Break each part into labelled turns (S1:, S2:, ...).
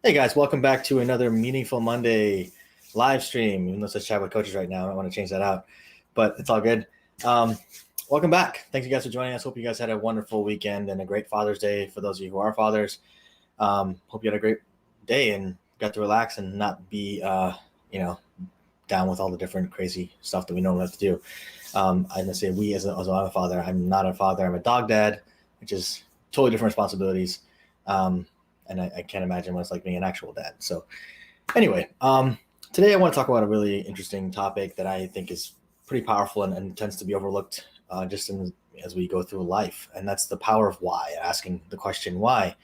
S1: Hey guys, welcome back to another Meaningful Monday live stream. Even though it says chat with coaches right now, I want to change that out, but it's all good. Welcome back. Thank you guys for joining us. Hope you guys had a wonderful weekend and a great Father's Day for those of you who are fathers. Hope you had a great day and got to relax and not be, down with all the different crazy stuff that we normally have to do. I'm gonna say we as I'm a father. I'm not a father. I'm a dog dad, which is totally different responsibilities. And I can't imagine what it's like being an actual dad. So anyway, today I want to talk about a really interesting topic that I think is pretty powerful and tends to be overlooked as we go through life. And that's the power of why, asking the question why.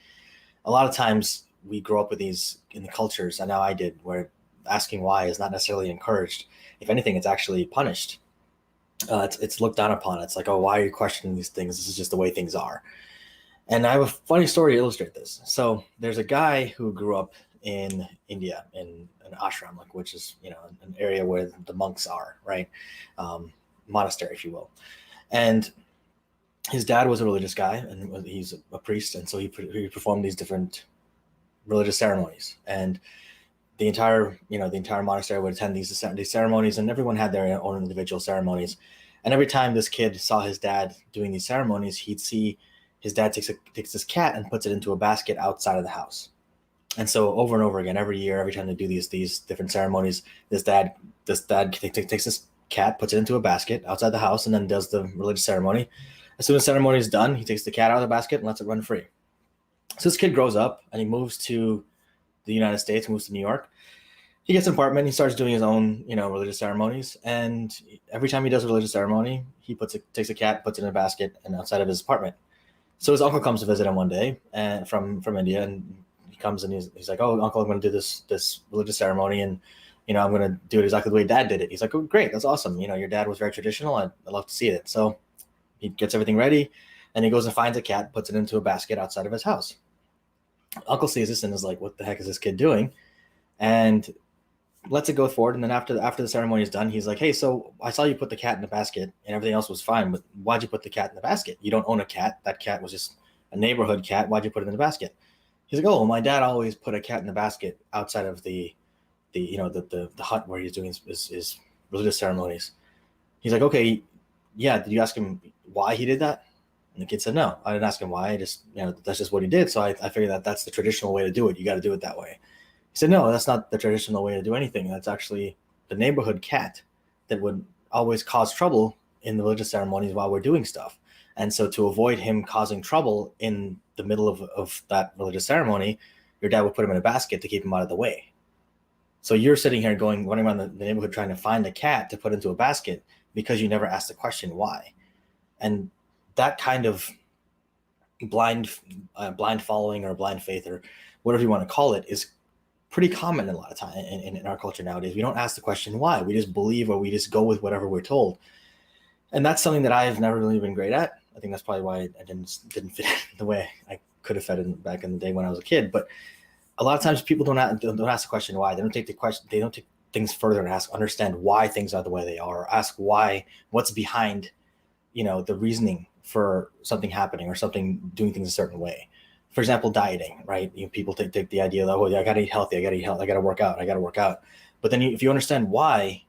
S1: A lot of times we grow up with these in the cultures, I know I did, where asking why is not necessarily encouraged. If anything, it's actually punished. It's looked down upon. It's like, oh, why are you questioning these things? This is just the way things are. And I have a funny story to illustrate this. So there's a guy who grew up in India in an ashram, which is, an area where the monks are, right? Monastery, if you will. And his dad was a religious guy, and he's a priest. And so he performed these different religious ceremonies. And the entire monastery would attend these ceremonies, and everyone had their own individual ceremonies. And every time this kid saw his dad doing these ceremonies, he'd see his dad takes this cat and puts it into a basket outside of the house. And so over and over again, every year, every time they do these different ceremonies, this dad takes this cat, puts it into a basket outside the house, and then does the religious ceremony. As soon as the ceremony is done, he takes the cat out of the basket and lets it run free. So this kid grows up and he moves to the United States, moves to New York. He gets an apartment and he starts doing his own, religious ceremonies. And every time he does a religious ceremony, he takes a cat, puts it in a basket and outside of his apartment. So his uncle comes to visit him one day and from India, and he comes and he's like, "Oh, uncle, I'm going to do this religious ceremony, and I'm going to do it exactly the way Dad did it." He's like, "Oh, great, that's awesome. Your dad was very traditional. I'd love to see it." So he gets everything ready, and he goes and finds a cat, puts it into a basket outside of his house. Uncle sees this and is like, "What the heck is this kid doing?" And lets it go forward. And then after the ceremony is done, he's like, "Hey, so I saw you put the cat in the basket and everything else was fine, but why'd you put the cat in the basket? You don't own a cat. That cat was just a neighborhood cat. Why'd you put it in the basket?" He's like, "Oh, well, my dad always put a cat in the basket outside of the hut where he's doing his religious ceremonies." He's like, "Okay, yeah, did you ask him why he did that?" And the kid said, "No, I didn't ask him why. I just, that's just what he did. So I figured that's the traditional way to do it. You got to do it that way." He said, "No, that's not the traditional way to do anything. That's actually the neighborhood cat that would always cause trouble in the religious ceremonies while we're doing stuff. And so to avoid him causing trouble in the middle of that religious ceremony, your dad would put him in a basket to keep him out of the way. So you're sitting here running around the neighborhood trying to find a cat to put into a basket because you never asked the question why." And that kind of blind following or blind faith or whatever you want to call it is pretty common a lot of time in our culture nowadays. We don't ask the question why. We just believe, or we just go with whatever we're told. And that's something that I've never really been great at. I think that's probably why I didn't fit the way I could have fit back in the day when I was a kid. But a lot of times people don't ask the question why. They don't take the question. They don't take things further and understand why things are the way they are, or ask what's behind, the reasoning for something happening or something doing things a certain way. For example, dieting, right? People take the idea that, "Oh, yeah, I got to eat healthy. I got to eat healthy. I got to work out. But then if you understand why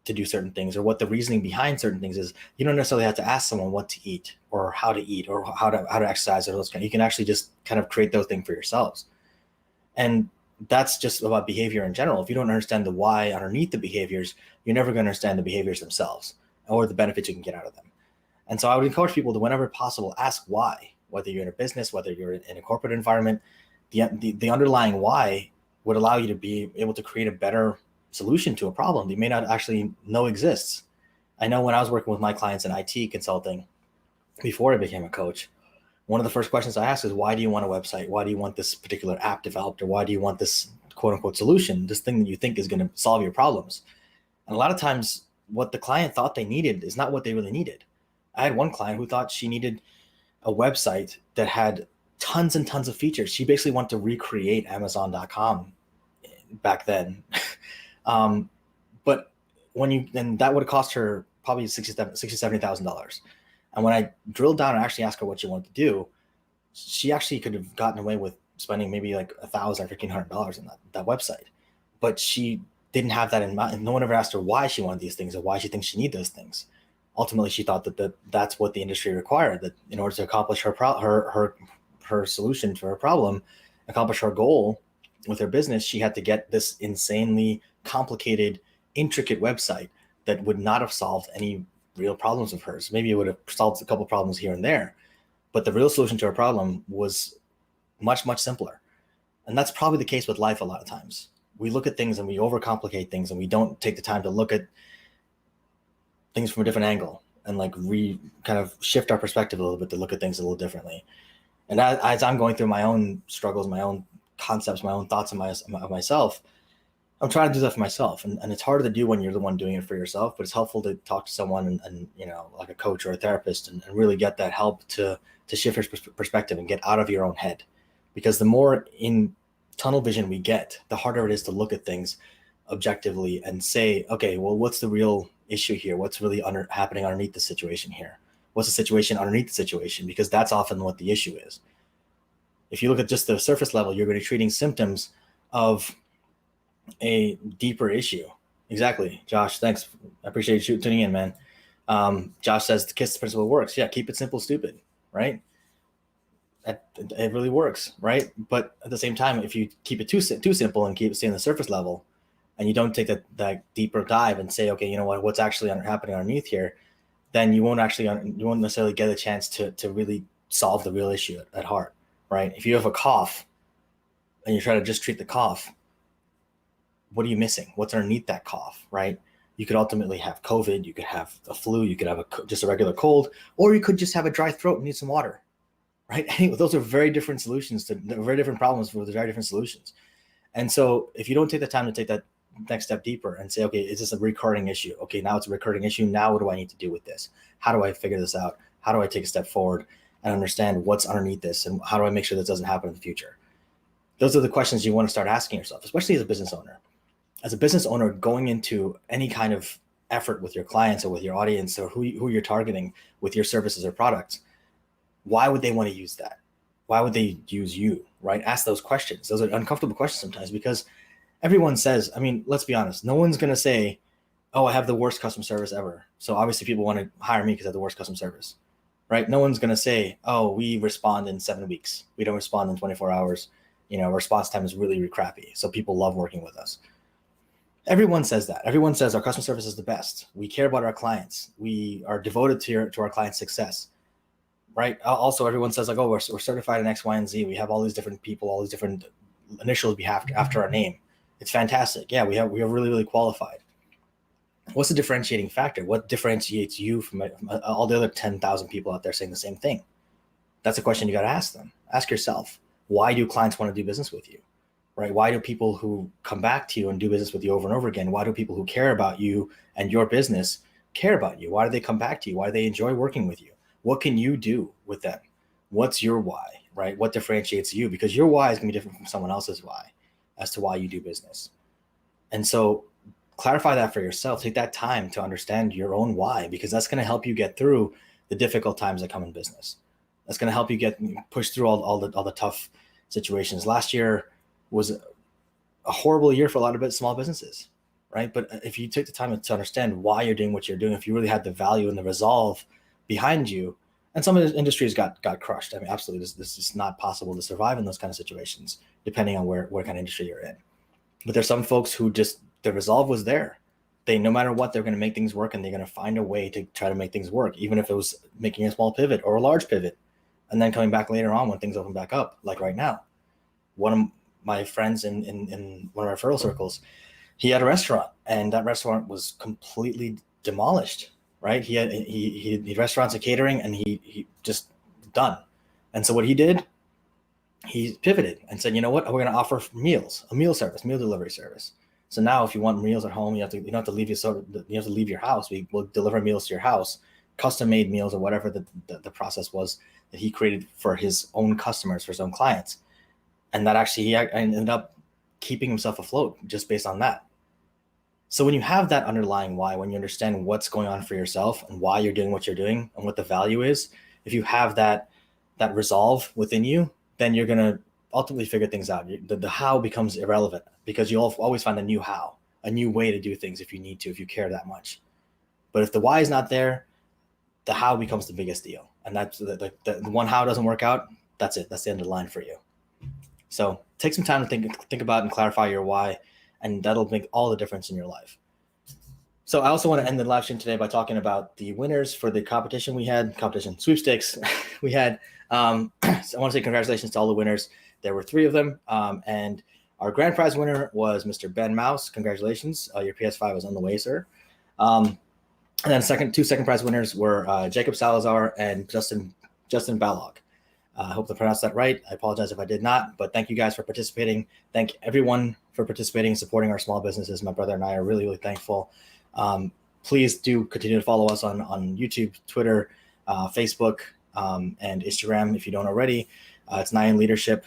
S1: to do certain things or what the reasoning behind certain things is, you don't necessarily have to ask someone what to eat or how to exercise or those kind. You can actually just kind of create those things for yourselves. And that's just about behavior in general. If you don't understand the why underneath the behaviors, you're never going to understand the behaviors themselves or the benefits you can get out of them. And so I would encourage people to, whenever possible, ask why. Whether you're in a business, whether you're in a corporate environment, the underlying why would allow you to be able to create a better solution to a problem that you may not actually know exists. I know when I was working with my clients in IT consulting, before I became a coach, one of the first questions I asked is, why do you want a website? Why do you want this particular app developed? Or why do you want this quote unquote solution, this thing that you think is going to solve your problems? And a lot of times what the client thought they needed is not what they really needed. I had one client who thought she needed a website that had tons and tons of features. She basically wanted to recreate Amazon.com back then. But then that would have cost her probably $70,000. And when I drilled down and actually asked her what she wanted to do, she actually could have gotten away with spending maybe like $1,000, $1,500 on that website, but she didn't have that in mind. No one ever asked her why she wanted these things or why she thinks she needs those things. Ultimately, she thought that's what the industry required, that in order to accomplish her solution to her problem, accomplish her goal with her business, she had to get this insanely complicated, intricate website that would not have solved any real problems of hers. Maybe it would have solved a couple problems here and there, but the real solution to her problem was much, much simpler. And that's probably the case with life a lot of times. We look at things and we overcomplicate things, and we don't take the time to look at things from a different angle and like kind of shift our perspective a little bit to look at things a little differently. And as I'm going through my own struggles, my own concepts, my own thoughts of myself, I'm trying to do that for myself. And it's harder to do when you're the one doing it for yourself, but it's helpful to talk to someone and like a coach or a therapist and really get that help to shift your perspective and get out of your own head. Because the more in tunnel vision we get, the harder it is to look at things objectively and say, okay, well, what's the real issue here? What's really happening underneath the situation here? What's the situation underneath the situation? Because that's often what the issue is. If you look at just the surface level, you're going to be treating symptoms of a deeper issue. Exactly. Josh, thanks. I appreciate you tuning in, man. Josh says the KISS principle works. Yeah, keep it simple, stupid, right? It really works, right? But at the same time, if you keep it too simple and keep it staying on the surface level, and you don't take that deeper dive and say, okay, you know what's actually happening underneath here, then you won't necessarily get a chance to really solve the real issue at heart, right? If you have a cough and you try to just treat the cough, what are you missing? What's underneath that cough, right? You could ultimately have COVID, you could have a flu, you could have just a regular cold, or you could just have a dry throat and need some water, right? Those are very different solutions to very different problems with very different solutions. And so if you don't take the time to take that next step deeper and say, okay, is this a recurring issue? Okay, now it's a recurring issue. Now what do I need to do with this? How do I figure this out? How do I take a step forward and understand what's underneath this? And how do I make sure this doesn't happen in the future? Those are the questions you want to start asking yourself, especially as a business owner. As a business owner, going into any kind of effort with your clients or with your audience or who you're targeting with your services or products, why would they want to use that? Why would they use you, right? Ask those questions. Those are uncomfortable questions sometimes because everyone says, I mean, let's be honest, no one's going to say, oh, I have the worst customer service ever, so obviously people want to hire me because I have the worst customer service, right? No one's going to say, oh, we respond in 7 weeks. We don't respond in 24 hours. Response time is really, really crappy, so people love working with us. Everyone says that. Everyone says our customer service is the best. We care about our clients. We are devoted to our clients' success, right? Also, everyone says like, oh, we're certified in X, Y, and Z. We have all these different people, all these different initials we have after our name. It's fantastic. Yeah, we are really, really qualified. What's the differentiating factor? What differentiates you from all the other 10,000 people out there saying the same thing? That's a question you got to ask them. Ask yourself, why do clients want to do business with you? Right? Why do people who come back to you and do business with you over and over again, why do people who care about you and your business care about you? Why do they come back to you? Why do they enjoy working with you? What can you do with them? What's your why, right? What differentiates you? Because your why is going to be different from someone else's why as to why you do business. And so clarify that for yourself. Take that time to understand your own why, because that's going to help you get through the difficult times that come in business. That's going to help you push through all the tough situations. Last year was a horrible year for a lot of small businesses, right? But if you take the time to understand why you're doing what you're doing, if you really had the value and the resolve behind you, and some of the industries got crushed. I mean, absolutely, this is not possible to survive in those kind of situations, depending on what kind of industry you're in. But there's some folks who just, the resolve was there. They, no matter what, they're going to make things work, and they're going to find a way to try to make things work, even if it was making a small pivot or a large pivot, and then coming back later on when things open back up, like right now. One of my friends in one of our referral circles, he had a restaurant, and that restaurant was completely demolished, right? He had restaurants and catering, and he just done. And so what he did, he pivoted and said, you know what, we're going to offer meals, a meal service, meal delivery service. So now if you want meals at home, you don't have to leave your house. We will deliver meals to your house, custom made meals or whatever the process was that he created for his own customers, for his own clients. And that actually, he ended up keeping himself afloat just based on that. So when you have that underlying why, when you understand what's going on for yourself and why you're doing what you're doing and what the value is, if you have that resolve within you, then you're going to ultimately figure things out. The how becomes irrelevant because you'll always find a new how, a new way to do things if you need to, if you care that much. But if the why is not there, the how becomes the biggest deal. And that's the one how doesn't work out. That's it. That's the end of the line for you. So take some time to think about and clarify your why, and that'll make all the difference in your life. So I also want to end the live stream today by talking about the winners for the competition sweepstakes we had. So I want to say congratulations to all the winners. There were 3 of them. And our grand prize winner was Mr. Ben Mouse. Congratulations. Your PS5 is on the way, sir. And then 2 second prize winners were Jacob Salazar and Justin Balog. I hope I pronounced that right. I apologize if I did not, but thank you guys for participating. Thank everyone for participating and supporting our small businesses. My brother and I are really, really thankful. Please do continue to follow us on YouTube, Twitter, Facebook, and Instagram if you don't already. It's Nyan Leadership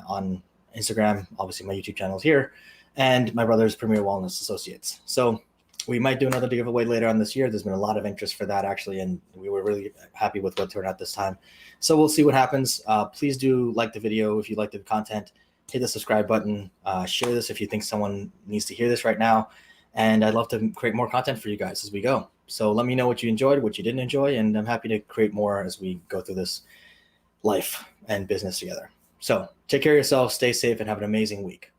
S1: on Instagram. Obviously, my YouTube channel is here, and my brother's Premier Wellness Associates. So we might do another giveaway later on this year. There's been a lot of interest for that, actually, and we were really happy with what turned out this time. So we'll see what happens. Please do like the video if you like the content. Hit the subscribe button. Share this if you think someone needs to hear this right now. And I'd love to create more content for you guys as we go. So let me know what you enjoyed, what you didn't enjoy, and I'm happy to create more as we go through this life and business together. So take care of yourself, stay safe, and have an amazing week.